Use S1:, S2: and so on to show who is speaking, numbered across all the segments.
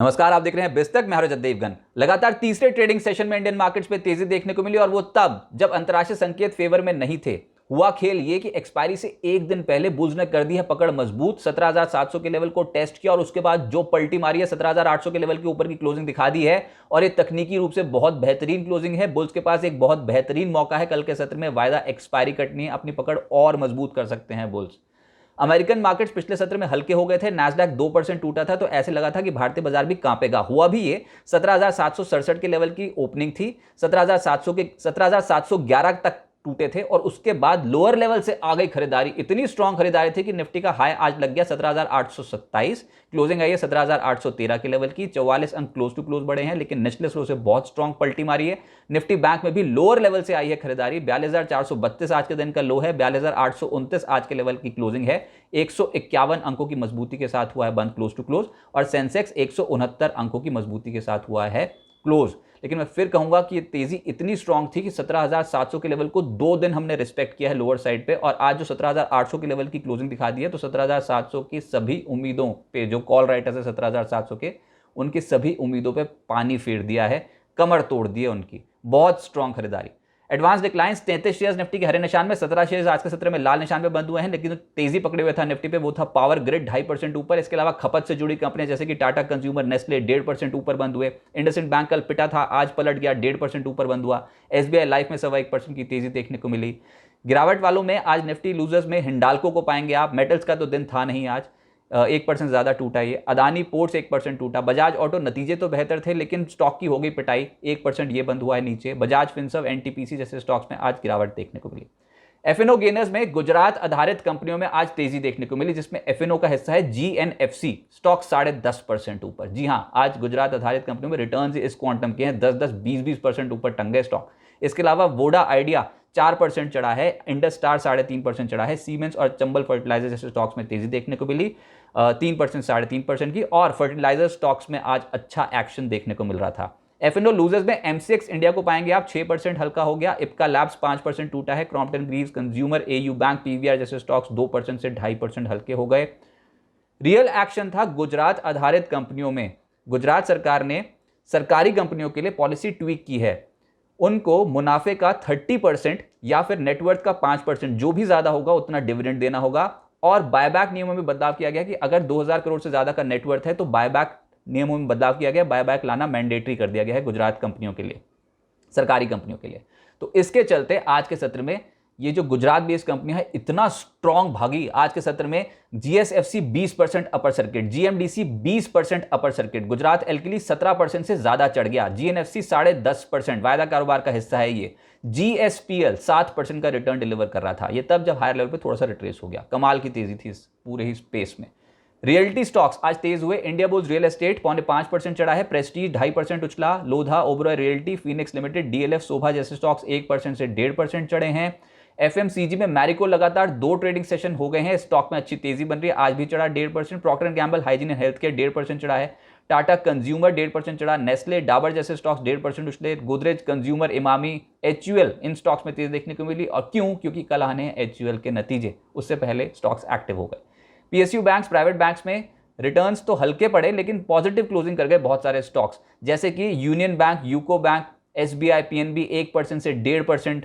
S1: नमस्कार, आप देख रहे हैं बिस्तक। मैं हरजत देवगन। लगातार तीसरे ट्रेडिंग सेशन में इंडियन मार्केट्स पे तेजी देखने को मिली और वो तब जब अंतरराष्ट्रीय संकेत फेवर में नहीं थे। हुआ खेल ये कि एक्सपायरी से एक दिन पहले बुल्स ने कर दी है पकड़ मजबूत, 17,700 के लेवल को टेस्ट किया और उसके बाद जो पलटी मारी है 17,800 के लेवल के ऊपर की क्लोजिंग दिखा दी है। और ये तकनीकी रूप से बहुत बेहतरीन क्लोजिंग है। बुल्स के पास एक बहुत बेहतरीन मौका है कल के सत्र में वायदा एक्सपायरी कटनी है, अपनी पकड़ और मजबूत कर सकते हैं बुल्स। अमेरिकन मार्केट्स पिछले सत्र में हल्के हो गए थे। नैस्डैक 2% टूटा था तो ऐसे लगा था कि भारतीय बाजार भी कांपेगा। हुआ भी ये 17,767 के लेवल की ओपनिंग थी, 17,711 तक टूटे थे और उसके बाद लोअर लेवल से आ गई खरीदारी। इतनी स्ट्रांग खरीदारी थी कि निफ्टी का हाई आज लग गया 17,827, क्लोजिंग आई है 17,813 के लेवल की। 44 अंक क्लोज टू क्लोज बढ़े हैं, लेकिन निचले स्लो से बहुत स्ट्रांग पलटी मारी है। निफ्टी बैंक में भी लोअर लेवल से आई है खरीदारी। 42,432 आज के दिन का लो है, 42,829 आज के लेवल की क्लोजिंग है। 151 अंकों की मजबूती के साथ हुआ है बंद क्लोज टू क्लोज और सेंसेक्स 169 अंकों की मजबूती के साथ हुआ है क्लोज। लेकिन मैं फिर कहूंगा कि ये तेजी इतनी स्ट्रांग थी कि 17,700 के लेवल को 2 दिन हमने रिस्पेक्ट किया है लोअर साइड पे और आज जो 17,800 के लेवल की क्लोजिंग दिखा दी है तो 17,700 की सभी उम्मीदों पे, जो कॉल राइटर्स है 17,700 के, उनकी सभी उम्मीदों पे पानी फेर दिया है, कमर तोड़ दी है उनकी। बहुत स्ट्रांग खरीदारी। एडवांस डिक्लाइंस 33 शेयर्स निफ्टी के हरे निशान में, 17 शेयर्स आज के सत्र में लाल निशान पे बंद हुए हैं। लेकिन तेजी पकड़े हुए था निफ्टी पे वो था पावर ग्रिड 2.5% ऊपर। इसके अलावा खपत से जुड़ी कंपनियां जैसे कि टाटा कंज्यूमर, नेस्ले 1.5% ऊपर बंद हुए। इंडसइंड बैंक कल पिटा था, आज पलट गया, 1.5% ऊपर बंद हुआ। एसबीआई लाइफ में 1.25% की तेजी देखने को मिली। गिरावट वालों में आज निफ्टी लूजर्स में हिंडाल्को को पाएंगे आप। मेटल्स का तो दिन था नहीं आज, 1% ज्यादा टूटा ये। अदानी पोर्ट्स 1% टूटा। बजाज ऑटो नतीजे तो बेहतर थे लेकिन स्टॉक की हो गई पिटाई, 1% ये बंद हुआ है नीचे। बजाज फिनसर्व, एनटीपीसी जैसे स्टॉक्स में आज गिरावट देखने को मिली। एफएनओ गेनर्स में गुजरात आधारित कंपनियों में आज तेजी देखने को मिली, जिसमें एफएनओ का हिस्सा है जीएनएफसी। स्टॉक 10.5% ऊपर। जी हां, आज गुजरात आधारित कंपनियों में रिटर्न्स इस क्वांटम के हैं, 10-10, 20-20% ऊपर टंगे स्टॉक। इसके अलावा वोडा आइडिया 4% चढ़ा है, इंडस स्टार 3.5% चढ़ा है। सीमेंस और चंबल फर्टिलाइजर जैसे स्टॉक्स में तेजी देखने को मिली, 3%, 3.5% की। और फर्टिलाइजर स्टॉक्स में आज अच्छा एक्शन देखने को मिल रहा था। एफएनओ लूजर्स में एमसीएक्स इंडिया को पाएंगे आप, 6% हल्का हो गया। इप्का लैब्स 5% टूटा है। Crompton Greaves, consumer, AU bank, PVR जैसे स्टॉक्स 2% से 2.5% हल्के हो गए। रियल एक्शन था गुजरात आधारित कंपनियों में। गुजरात सरकार ने सरकारी कंपनियों के लिए पॉलिसी ट्वीक की है। उनको मुनाफे का 30% या फिर नेटवर्थ का 5%, जो भी ज्यादा होगा उतना डिविडेंड देना होगा। और बायबैक नियमों में बदलाव किया गया कि अगर 2,000 करोड़ से ज्यादा का नेटवर्थ है तो बायबैक नियमों में बदलाव किया गया। बायबैक लाना मैंडेटरी कर दिया गया है गुजरात कंपनियों के लिए, सरकारी कंपनियों के लिए। तो इसके चलते आज के सत्र में ये जो गुजरात बेस्ड कंपनी है इतना स्ट्रांग भागी। आज के सत्र में GSFC 20% upper circuit, GMDC 20% upper circuit, Gujarat alkali 17% से ज्यादा चढ़ गया, जीएनएफसी 10.5%, वायदा कारोबार का हिस्सा है ये। जीएसपीएल 7% का रिटर्न डिलीवर कर रहा था, ये तब जब हायर लेवल पे थोड़ा सा रिट्रेस हो गया। कमाल की तेजी थी इस पूरे ही स्पेस में। रियल्टी स्टॉक्स आज तेज हुए। इंडिया बुल्स रियल एस्टेट 5.5% चढ़ा है, प्रेस्टीज 2.5% उछला, Lodha, Oberoi realty, Phoenix limited, DLF, Sobha जैसे स्टॉक्स 1% से 1.5% चढ़े हैं। एफएमसीजी में मैरिको लगातार 2 ट्रेडिंग सेशन हो गए हैं, स्टॉक में अच्छी तेजी बन रही है, आज भी चढ़ा 1.5%। Procter and Gamble, hygiene and health care 1.5% चढ़ा है। टाटा कंज्यूमर 1.5% चढ़ा। नेस्ले, डाबर जैसे स्टॉक्स 1.5% उछले। गोदरेज कंज्यूमर, इमामी, एचयूएल, इन स्टॉक्स में तेजी देखने को मिली। और क्यों? क्योंकि कल आने हैं एचयूएल के नतीजे, उससे पहले स्टॉक्स एक्टिव हो गए। पीएसयू बैंक्स, प्राइवेट बैंक्स में रिटर्न्स तो हल्के पड़े लेकिन पॉजिटिव क्लोजिंग कर गए बहुत सारे स्टॉक्स, जैसे कि union bank, UCO bank, SBI, PNB 1% से 1.5%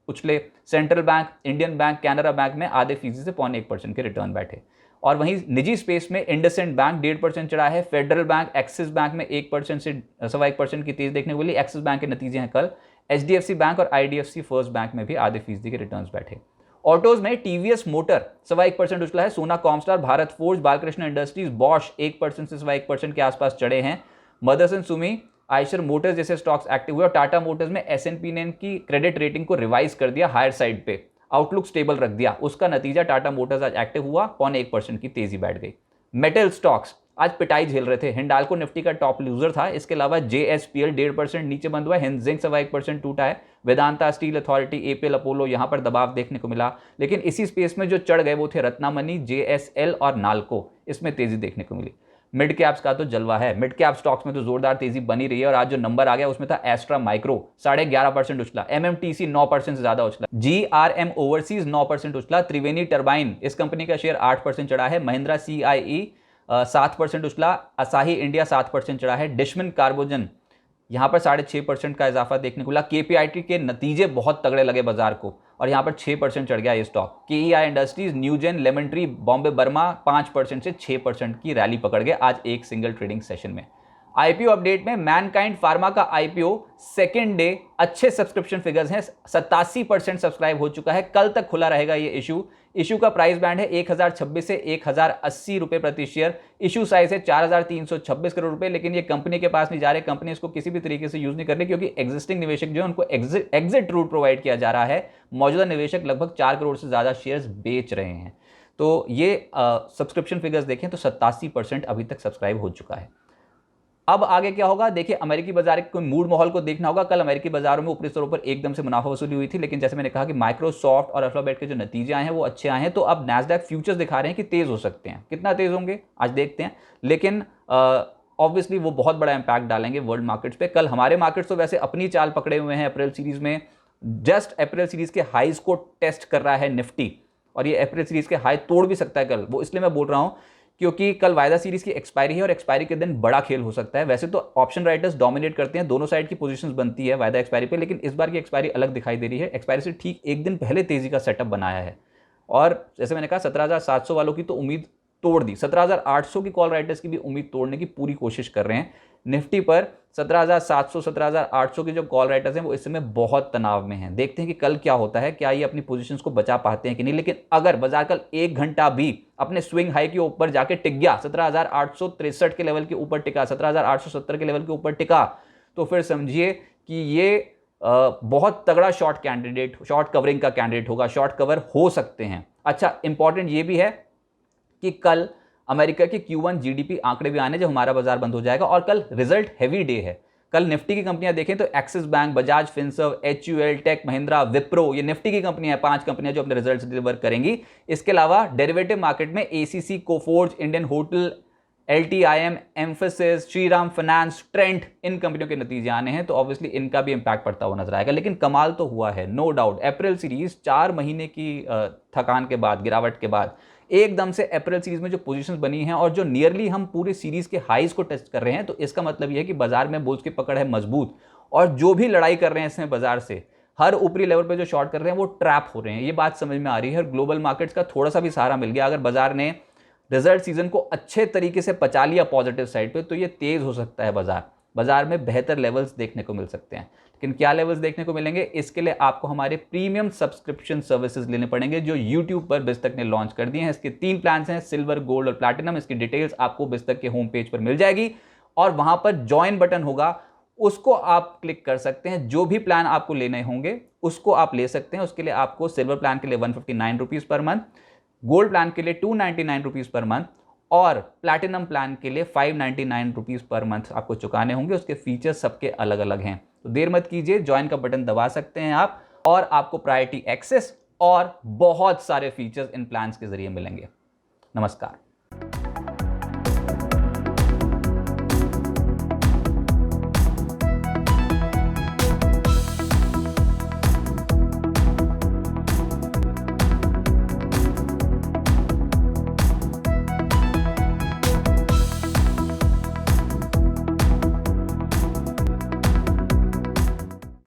S1: उछले। Central bank, Indian bank, Canara bank में आधे फीसदी से 0.1% के रिटर्न बैठे। और वहीं निजी स्पेस में इंडसइंड बैंक 1.5% चढ़ा है। फेडरल बैंक, एक्सिस बैंक में 1% से 1.25% की तेज देखने को मिली। एक्सिस बैंक के नतीजे हैं कल। एचडीएफसी बैंक और आईडीएफसी फर्स्ट बैंक में भी आधे फीसदी के रिटर्न बैठे। ऑटोज में टीवीएस मोटर 1.25% उछला है। सोना Comstar, Bharat forge, Balkrishna industries, Bosch 1% से 1.25% के आसपास चढ़े हैं। मदरसन सुमी, आयशर मोटर्स जैसे स्टॉक्स एक्टिव हुए। और टाटा मोटर्स में एसएनपी ने इनकी क्रेडिट रेटिंग को रिवाइज कर दिया हायर साइड पे, आउटलुक स्टेबल रख दिया। उसका नतीजा टाटा मोटर्स आज एक्टिव हुआ, 0.1% की तेजी बैठ गई। मेटल स्टॉक्स आज पिटाई झेल रहे थे। हिंडाल्को निफ्टी का टॉप लूजर था। इसके अलावा जेएसपीएल 1.5% नीचे बंद हुआ है। हिंजिंग 1% टूटा है। Vedanta, steel authority, APL, Apollo, यहां पर दबाव देखने को मिला। लेकिन इसी स्पेस में जो चढ़ गए वो थे रत्नामनी, जेएसएल और नाल्को, इसमें तेजी देखने को मिली। मिड कैप्स का तो जलवा है। मिड कैप स्टॉक्स में तो जोरदार तेजी बनी रही है और आज जो नंबर आ गया उसमें था एस्ट्रा माइक्रो 11.5% उछला। एमएमटीसी 9% से ज्यादा उछला। जीआरएम ओवरसीज 9% उछला। त्रिवेणी टर्बाइन, इस कंपनी का शेयर 8% चढ़ा है। महिंद्रा सीआईई 7% उछला। असाही इंडिया 7% चढ़ा है। डिशमिन कार्बोजन यहाँ पर 6.5% का इजाफा देखने को मिला। केपीआईटी के नतीजे बहुत तगड़े लगे बाजार को और यहाँ पर 6% चढ़ गया ये stock. KEI industries, Newgen, lemon tree, Bombay Burma 5% से 6% की रैली पकड़ गए आज एक सिंगल ट्रेडिंग सेशन में। आईपीओ अपडेट में मैनकाइंड फार्मा का आईपीओ सेकेंड डे अच्छे सब्सक्रिप्शन फिगर्स हैं, 87% सब्सक्राइब हो चुका है। कल तक खुला रहेगा ये इशू का प्राइस बैंड है 1026 से 1080 रुपए प्रति शेयर। इशू साइज है 4326 करोड़ रुपए, लेकिन ये कंपनी के पास नहीं जा रहे, कंपनी इसको किसी भी तरीके से यूज नहीं कर रही क्योंकि एग्जिस्टिंग निवेशक जो है उनको एग्जिट रूट प्रोवाइड किया जा रहा है। मौजूदा निवेशक लगभग 4 करोड़ से ज्यादा शेयर्स बेच रहे हैं। तो ये सब्सक्रिप्शन फिगर्स देखें तो 87% अभी तक सब्सक्राइब हो चुका है। अब आगे क्या होगा देखिए, अमेरिकी बाजार के मूड माहौल को देखना होगा। कल अमेरिकी बाजारों में ऊपरी स्तरों पर एकदम से मुनाफा वसूली हुई थी, लेकिन जैसे मैंने कहा कि माइक्रोसॉफ्ट और अल्फाबेट के जो नतीजे आए हैं वो अच्छे आए हैं। तो अब नैस्डैक फ्यूचर्स दिखा रहे हैं कि तेज हो सकते हैं। कितना तेज होंगे आज देखते हैं, लेकिन ऑब्वियसली वो बहुत बड़ा इंपैक्ट डालेंगे वर्ल्ड मार्केट्स पे। कल हमारे मार्केट्स तो वैसे अपनी चाल पकड़े हुए हैं अप्रैल सीरीज में। जस्ट अप्रैल सीरीज के हाईज को टेस्ट कर रहा है निफ्टी और ये अप्रैल सीरीज के हाई तोड़ भी सकता है कल। वो इसलिए मैं बोल रहा हूं क्योंकि कल वायदा सीरीज की एक्सपायरी है और एक्सपायरी के दिन बड़ा खेल हो सकता है। वैसे तो ऑप्शन राइटर्स डोमिनेट करते हैं, दोनों साइड की पोजीशंस बनती है वायदा एक्सपायरी पे, लेकिन इस बार की एक्सपायरी अलग दिखाई दे रही है। एक्सपायरी से ठीक एक दिन पहले तेजी का सेटअप बनाया है और जैसे मैंने कहा 17,700 वालों की तो उम्मीद तोड़ दी, 17,800 की कॉल राइटर्स की भी उम्मीद तोड़ने की पूरी कोशिश कर रहे हैं। निफ्टी पर 17,700 17,800 के जो कॉल राइटर्स हैं वो इस समय बहुत तनाव में हैं। देखते हैं कि कल क्या होता है, क्या ये अपनी पोजीशंस को बचा पाते हैं कि नहीं। लेकिन अगर बाजार कल 1 घंटा भी अपने स्विंग हाई के ऊपर जाके टिक गया, 17,863 के लेवल के ऊपर टिका, 17,870 के लेवल के ऊपर टिका, तो फिर समझिए कि ये बहुत तगड़ा शॉर्ट कवरिंग का कैंडिडेट होगा, शॉर्ट कवर हो सकते हैं। अच्छा, इंपॉर्टेंट ये भी है कि कल अमेरिका के Q1 जीडीपी आंकड़े भी आने जब हमारा बाजार बंद हो जाएगा और कल रिजल्ट हैवी डे है। कल निफ्टी की कंपनियां देखें तो एक्सिस बैंक, बजाज फिनसर्व, HUL, टेक महिंद्रा, विप्रो, ये निफ्टी की कंपनियां हैं, 5 कंपनियां जो अपने रिजल्ट्स डिलीवर करेंगी। इसके अलावा डेरिवेटिव मार्केट में ACC, Coforge, Indian hotel, LTIM, Mphasis, Shriram finance, Trent, इन कंपनियों के नतीजे आने हैं तो ऑब्वियसली इनका भी इंपैक्ट पड़ता हुआ नजर आएगा। लेकिन कमाल तो हुआ है, नो डाउट। अप्रैल सीरीज 4 महीने की थकान के बाद, गिरावट के बाद एकदम से अप्रैल सीरीज में जो पोजीशंस बनी हैं और जो नियरली हम पूरी सीरीज के हाईज को टेस्ट कर रहे हैं, तो इसका मतलब यह है कि बाजार में बुल्स की पकड़ है मजबूत और जो भी लड़ाई कर रहे हैं इसमें बाजार से, हर ऊपरी लेवल पे जो शॉर्ट कर रहे हैं वो ट्रैप हो रहे हैं। ये बात समझ में आ रही है और ग्लोबल मार्केट्स का थोड़ा सा भी सहारा मिल गया। अगर बाजार ने रिजल्ट सीजन को अच्छे तरीके से पचा लिया पॉजिटिव साइड पे, तो ये तेज हो सकता है बाजार में बेहतर लेवल्स देखने को मिल सकते हैं। लेकिन क्या लेवल्स देखने को मिलेंगे, इसके लिए आपको हमारे प्रीमियम सब्सक्रिप्शन सर्विसेज लेने पड़ेंगे जो यूट्यूब पर बिस्तक ने लॉन्च कर दिए हैं। इसके 3 प्लान्स हैं, सिल्वर, गोल्ड और प्लैटिनम। इसकी डिटेल्स आपको बिस्तक के होम पेज पर मिल जाएगी और वहां पर ज्वाइन बटन होगा, उसको आप क्लिक कर सकते हैं। जो भी प्लान आपको लेने होंगे उसको आप ले सकते हैं। उसके लिए आपको सिल्वर प्लान के लिए 159 rupees per month, gold plan के लिए 299 रुपीज पर मंथ और प्लैटिनम प्लान के लिए 599 रुपीज पर मंथ आपको चुकाने होंगे। उसके फीचर्स सबके अलग अलग हैं, तो देर मत कीजिए, ज्वाइन का बटन दबा सकते हैं आप और आपको प्रायोरिटी एक्सेस और बहुत सारे फीचर्स इन प्लान्स के जरिए मिलेंगे। नमस्कार।